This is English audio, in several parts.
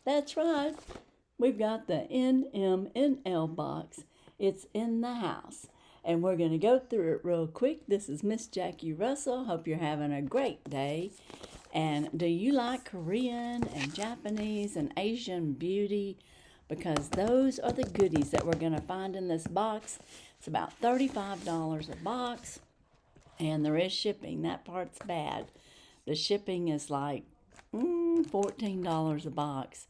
That's right. We've got the NMNL box. It's in the house. And we're going to go through it real quick. This is Miss Jackie Russell. Hope you're having a great day. And do you like Korean and Japanese and Asian beauty? Because those are the goodies that we're going to find in this box. It's about $35 a box. And there is shipping. That part's bad. The shipping is like $14 a box.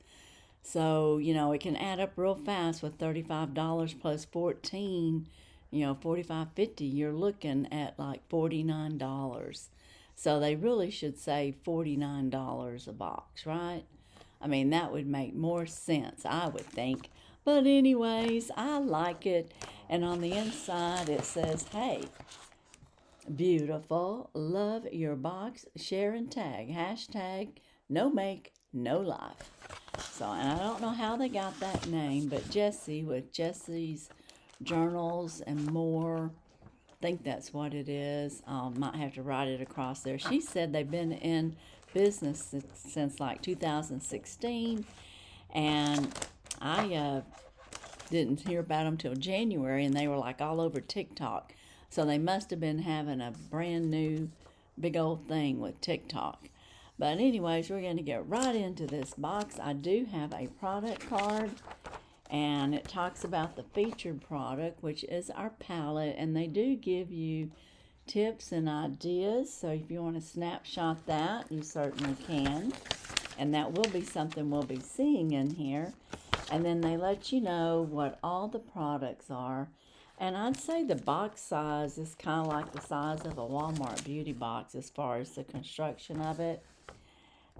So, it can add up real fast with $35 plus 14, 45, 50, you're looking at like $49. So they really should say $49 a box, right? I mean, that would make more sense, I would think. But anyways, I like it. And on the inside, it says, hey, beautiful, love your box, share and tag, hashtag no make, no life. So, and I don't know how they got that name, but Jessie with Jessie's Journals and More, I think that's what it is. Might have to write it across there. She said they've been in business since like 2016, and I didn't hear about them till January, and they were like all over TikTok. So they must have been having a brand new big old thing with TikTok. But anyways, we're going to get right into this box. I do have a product card, and it talks about the featured product, which is our palette, and they do give you tips and ideas. So if you want to snapshot that, you certainly can. And that will be something we'll be seeing in here. And then they let you know what all the products are. And I'd say the box size is kind of like the size of a Walmart beauty box as far as the construction of it.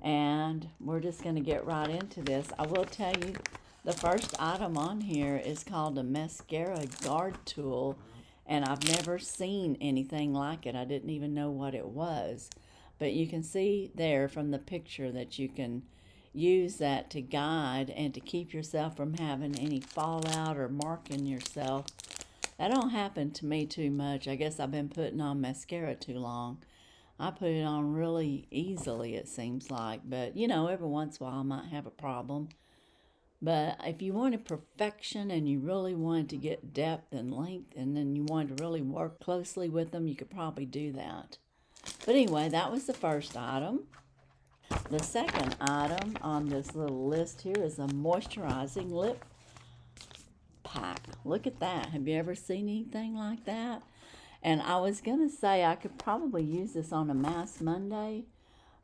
And we're just going to get right into this. I will tell you, the first item on here is called a mascara guard tool. And I've never seen anything like it. I didn't even know what it was. But you can see there from the picture that you can use that to guide and to keep yourself from having any fallout or marking yourself. That don't happen to me too much. I guess I've been putting on mascara too long. I put it on really easily, it seems like. But, every once in a while I might have a problem. But if you wanted perfection and you really wanted to get depth and length, and then you wanted to really work closely with them, you could probably do that. But anyway, that was the first item. The second item on this little list here is a moisturizing lip pack. Look at that. Have you ever seen anything like that? And I was going to say I could probably use this on a Mass Monday,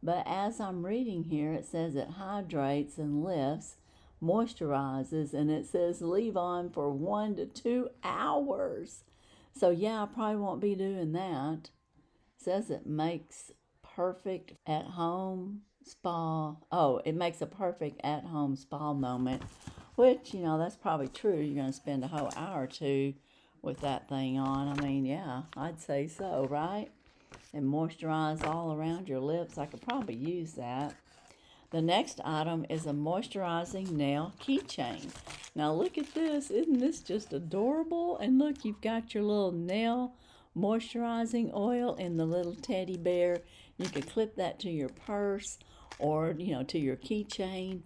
but as I'm reading here, it says it hydrates and lifts, moisturizes, and it says leave on for 1 to 2 hours. So yeah, I probably won't be doing that. It says it makes perfect at-home spa. Oh, it makes a perfect at-home spa moment, which, that's probably true. You're going to spend a whole hour or two with that thing on. I mean, yeah, I'd say so, right? And moisturize all around your lips. I could probably use that. The next item is a moisturizing nail keychain. Now look at this. Isn't this just adorable? And look, you've got your little nail moisturizing oil in the little teddy bear. You could clip that to your purse or, to your keychain.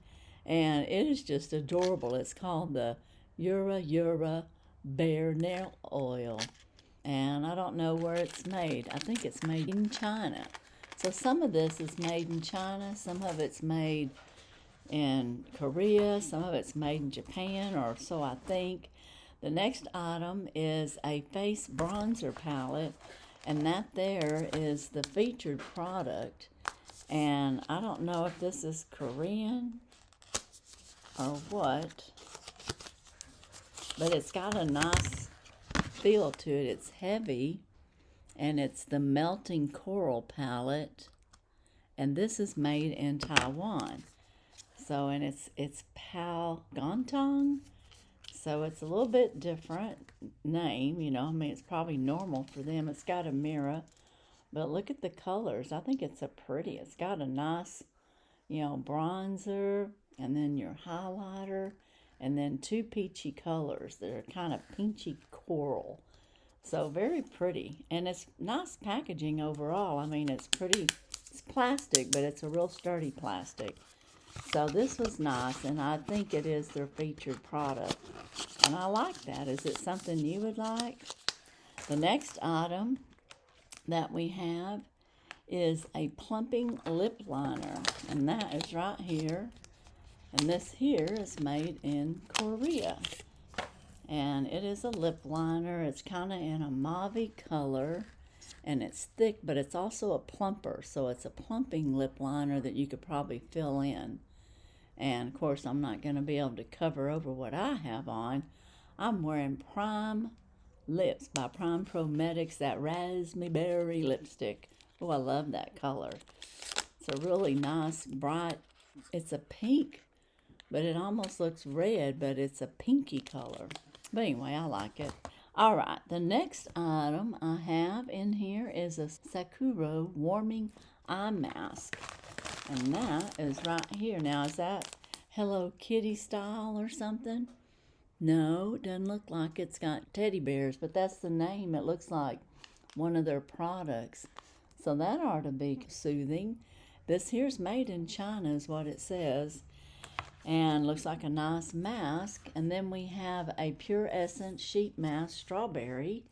And it is just adorable. It's called the Yura Bear Nail Oil. And I don't know where it's made. I think it's made in China. So some of this is made in China. Some of it's made in Korea. Some of it's made in Japan, or so I think. The next item is a face bronzer palette. And that there is the featured product. And I don't know if this is Korean or what, but it's got a nice feel to it. It's heavy, and it's the Melting Coral palette, and this is made in Taiwan. So, and it's Pal Gantong, so it's a little bit different name, I mean, it's probably normal for them. It's got a mirror, but look at the colors. I think it's it's got a nice, bronzer, and then your highlighter, and then 2 peachy colors that are kind of peachy coral. So very pretty, and it's nice packaging overall. I mean, it's pretty, it's plastic, but it's a real sturdy plastic. So this was nice, and I think it is their featured product. And I like that. Is it something you would like? The next item that we have is a plumping lip liner, and that is right here. And this here is made in Korea. And it is a lip liner. It's kind of in a mauve color, and it's thick, but it's also a plumper. So it's a plumping lip liner that you could probably fill in. And, of course, I'm not going to be able to cover over what I have on. I'm wearing Prime Lips by Prime Prometics, that raspberry lipstick. Oh, I love that color. It's a really nice, bright, it's a pink, but it almost looks red, but it's a pinky color. But anyway, I like it. All right, the next item I have in here is a Sakura warming eye mask. And that is right here. Now, is that Hello Kitty style or something? No, it doesn't look like it's got teddy bears, but that's the name. It looks like one of their products. So that ought to be soothing. This here's made in China is what it says. And looks like a nice mask. And then we have a Pure Essence sheet mask strawberry.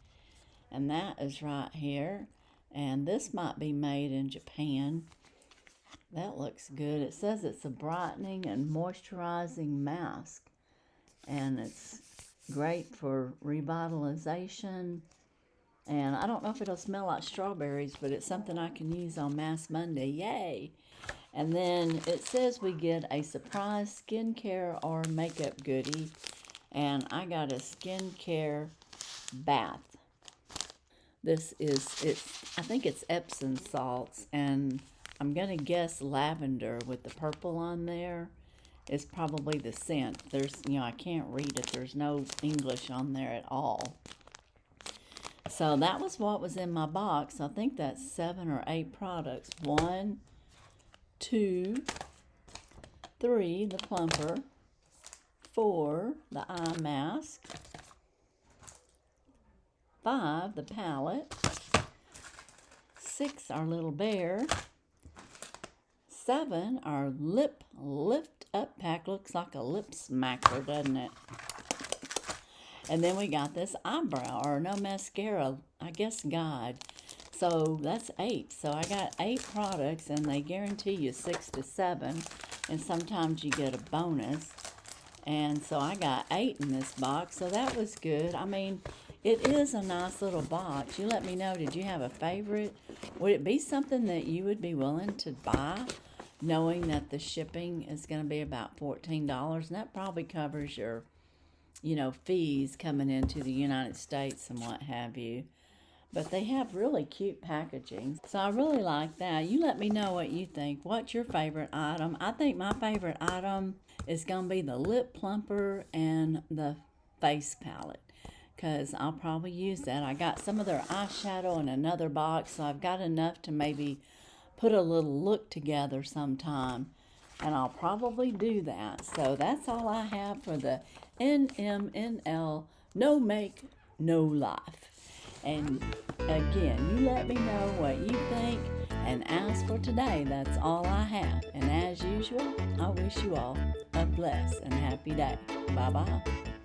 And that is right here. And this might be made in Japan. That looks good. It says it's a brightening and moisturizing mask. And it's great for revitalization. And I don't know if it'll smell like strawberries, but it's something I can use on Mask Monday. Yay! And then it says we get a surprise skincare or makeup goodie. And I got a skincare bath. This is, I think it's Epsom salts, and I'm going to guess lavender with the purple on there is probably the scent. There's, I can't read it. There's no English on there at all. So that was what was in my box. I think that's 7 or 8 products. 1, 2, 3, the plumper. 4, the eye mask. 5, the palette. 6, our little bear. 7, our lip lift up pack. Looks like a lip smacker, doesn't it? And then we got this eyebrow, or no, mascara, I guess, guide. So that's 8. So I got 8 products, and they guarantee you 6 to 7. And sometimes you get a bonus. And so I got 8 in this box, so that was good. I mean, it is a nice little box. You let me know, did you have a favorite? Would it be something that you would be willing to buy, knowing that the shipping is going to be about $14? And that probably covers your, fees coming into the United States and what have you. But they have really cute packaging. So I really like that. You let me know what you think. What's your favorite item? I think my favorite item is going to be the lip plumper and the face palette, because I'll probably use that. I got some of their eyeshadow in another box, so I've got enough to maybe put a little look together sometime, and I'll probably do that. So that's all I have for the NMNL, No Make, No Life. And again, you let me know what you think. And as for today, that's all I have. And as usual, I wish you all a blessed and happy day. Bye-bye.